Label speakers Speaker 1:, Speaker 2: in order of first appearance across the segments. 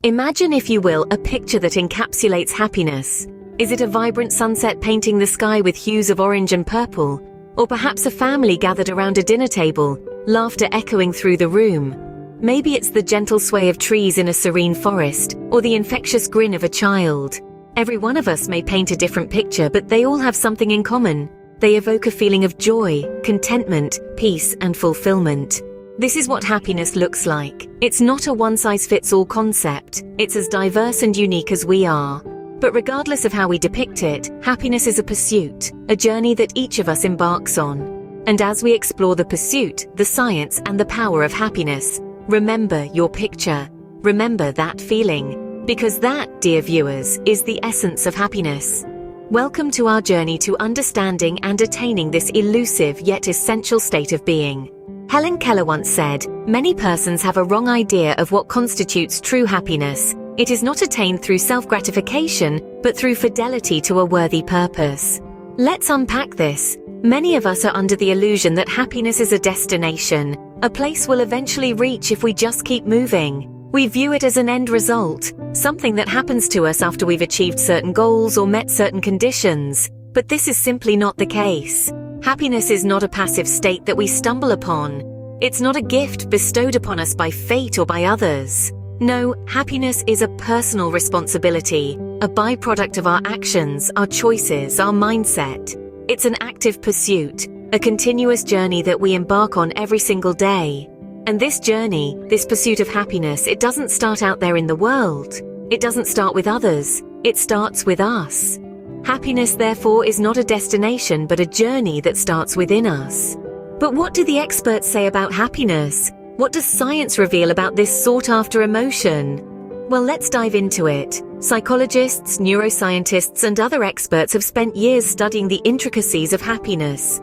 Speaker 1: Imagine, if you will, a picture that encapsulates happiness. Is it a vibrant sunset painting the sky with hues of orange and purple? Or perhaps a family gathered around a dinner table, laughter echoing through the room? Maybe it's the gentle sway of trees in a serene forest, or the infectious grin of a child. Every one of us may paint a different picture, but they all have something in common. They evoke a feeling of joy, contentment, peace, and fulfillment. This is what happiness looks like. It's not a one-size-fits-all concept. It's as diverse and unique as we are. But regardless of how we depict it, happiness is a pursuit, a journey that each of us embarks on. And as we explore the pursuit, the science, and the power of happiness, remember your picture. Remember that feeling. Because that, dear viewers, is the essence of happiness. Welcome to our journey to understanding and attaining this elusive yet essential state of being. Helen Keller once said, "Many persons have a wrong idea of what constitutes true happiness. It is not attained through self-gratification, but through fidelity to a worthy purpose." Let's unpack this. Many of us are under the illusion that happiness is a destination, a place we'll eventually reach if we just keep moving. We view it as an end result, something that happens to us after we've achieved certain goals or met certain conditions. But this is simply not the case. Happiness is not a passive state that we stumble upon. It's not a gift bestowed upon us by fate or by others. No, happiness is a personal responsibility, a byproduct of our actions, our choices, our mindset. It's an active pursuit, a continuous journey that we embark on every single day. And this journey, this pursuit of happiness, it doesn't start out there in the world. It doesn't start with others. It starts with us. Happiness, therefore, is not a destination, but a journey that starts within us. But what do the experts say about happiness? What does science reveal about this sought-after emotion? Well, let's dive into it. Psychologists, neuroscientists, and other experts have spent years studying the intricacies of happiness.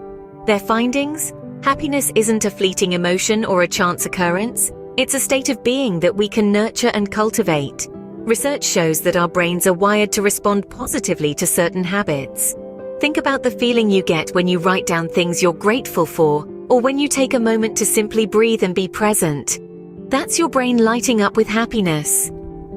Speaker 1: Their findings? Happiness isn't a fleeting emotion or a chance occurrence. It's a state of being that we can nurture and cultivate. Research shows that our brains are wired to respond positively to certain habits. Think about the feeling you get when you write down things you're grateful for, or when you take a moment to simply breathe and be present. That's your brain lighting up with happiness.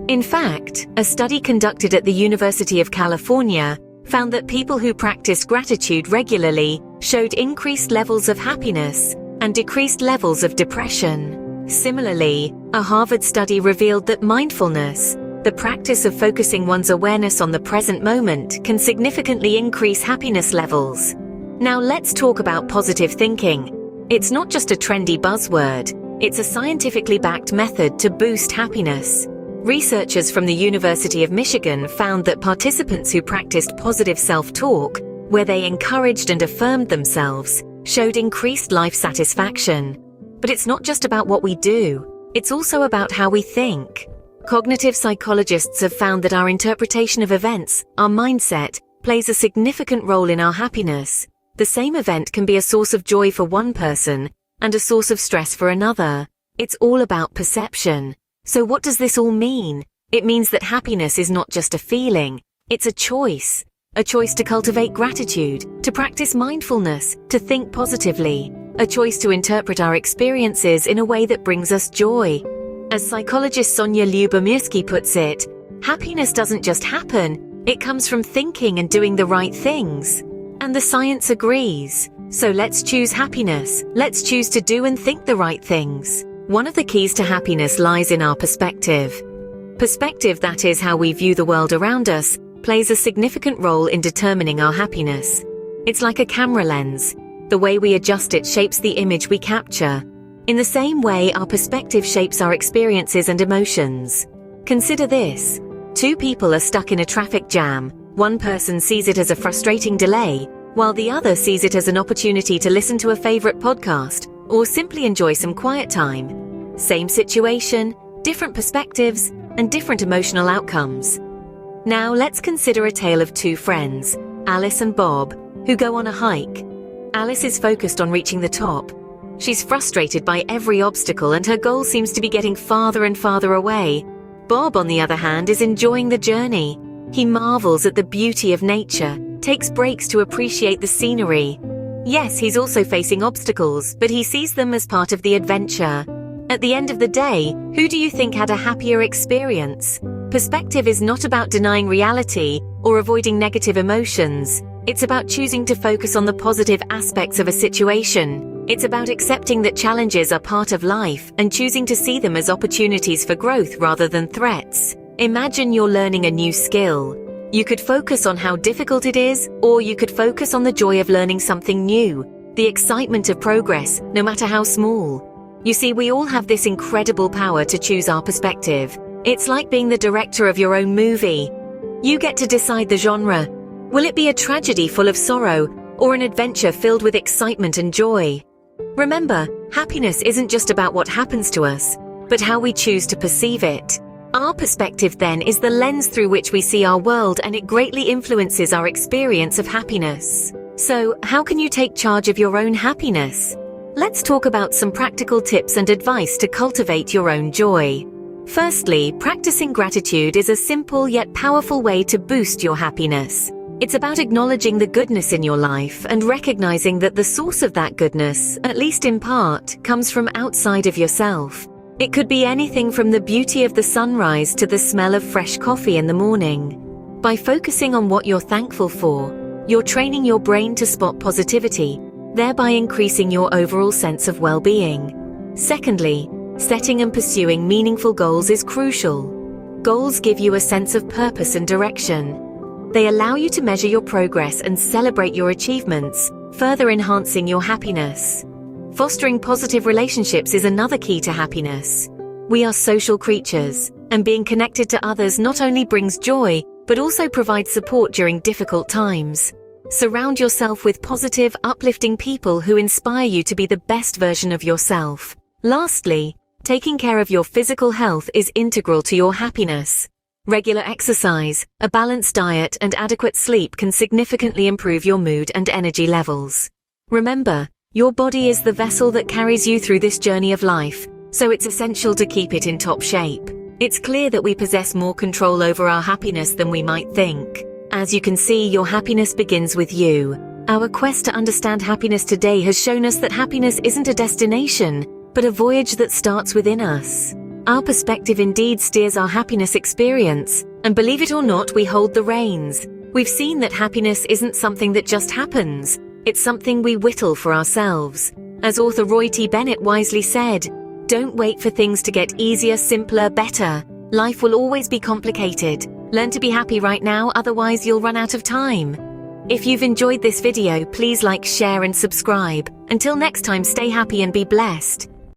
Speaker 1: In fact, a study conducted at the University of California found that people who practiced gratitude regularly showed increased levels of happiness and decreased levels of depression. Similarly, a Harvard study revealed that mindfulness, the practice of focusing one's awareness on the present moment, can significantly increase happiness levels. Now let's talk about positive thinking. It's not just a trendy buzzword. It's a scientifically backed method to boost happiness. Researchers from the University of Michigan found that participants who practiced positive self-talk, where they encouraged and affirmed themselves, showed increased life satisfaction. But it's not just about what we do. It's also about how we think. Cognitive psychologists have found that our interpretation of events, our mindset, plays a significant role in our happiness. The same event can be a source of joy for one person and a source of stress for another. It's all about perception. So what does this all mean? It means that happiness is not just a feeling. It's a choice. A choice to cultivate gratitude, to practice mindfulness, to think positively. A choice to interpret our experiences in a way that brings us joy. As psychologist Sonia Lyubomirsky puts it, happiness doesn't just happen, it comes from thinking and doing the right things. And the science agrees. So let's choose happiness. Let's choose to do and think the right things. One of the keys to happiness lies in our perspective. Perspective, that is how we view the world around us, plays a significant role in determining our happiness. It's like a camera lens. The way we adjust it shapes the image we capture. In the same way, our perspective shapes our experiences and emotions. Consider this. Two people are stuck in a traffic jam. One person sees it as a frustrating delay, while the other sees it as an opportunity to listen to a favorite podcast or simply enjoy some quiet time. Same situation, different perspectives, and different emotional outcomes. Now let's consider a tale of two friends, Alice and Bob, who go on a hike. Alice is focused on reaching the top. She's frustrated by every obstacle and her goal seems to be getting farther and farther away. Bob, on the other hand, is enjoying the journey. He marvels at the beauty of nature, takes breaks to appreciate the scenery. Yes, he's also facing obstacles, but he sees them as part of the adventure. At the end of the day, who do you think had a happier experience? Perspective is not about denying reality or avoiding negative emotions. It's about choosing to focus on the positive aspects of a situation. It's about accepting that challenges are part of life and choosing to see them as opportunities for growth rather than threats. Imagine you're learning a new skill. You could focus on how difficult it is, or you could focus on the joy of learning something new, the excitement of progress, no matter how small. You see, we all have this incredible power to choose our perspective. It's like being the director of your own movie. You get to decide the genre. Will it be a tragedy full of sorrow, or an adventure filled with excitement and joy? Remember, happiness isn't just about what happens to us, but how we choose to perceive it. Our perspective then is the lens through which we see our world, and it greatly influences our experience of happiness. So, how can you take charge of your own happiness? Let's talk about some practical tips and advice to cultivate your own joy. Firstly, practicing gratitude is a simple yet powerful way to boost your happiness. It's about acknowledging the goodness in your life and recognizing that the source of that goodness, at least in part, comes from outside of yourself. It could be anything from the beauty of the sunrise to the smell of fresh coffee in the morning. By focusing on what you're thankful for, you're training your brain to spot positivity, thereby increasing your overall sense of well-being. Secondly, setting and pursuing meaningful goals is crucial. Goals give you a sense of purpose and direction. They allow you to measure your progress and celebrate your achievements, further enhancing your happiness. Fostering positive relationships is another key to happiness. We are social creatures, and being connected to others not only brings joy, but also provides support during difficult times. Surround yourself with positive, uplifting people who inspire you to be the best version of yourself. Lastly, taking care of your physical health is integral to your happiness. Regular exercise, a balanced diet, and adequate sleep can significantly improve your mood and energy levels. Remember, your body is the vessel that carries you through this journey of life, so it's essential to keep it in top shape. It's clear that we possess more control over our happiness than we might think. As you can see, your happiness begins with you. Our quest to understand happiness today has shown us that happiness isn't a destination, but a voyage that starts within us. Our perspective indeed steers our happiness experience, and believe it or not, we hold the reins. We've seen that happiness isn't something that just happens. It's something we whittle for ourselves. As author Roy T. Bennett wisely said, "Don't wait for things to get easier, simpler, better. Life will always be complicated. Learn to be happy right now, otherwise you'll run out of time." If you've enjoyed this video, please like, share, and subscribe. Until next time, stay happy and be blessed.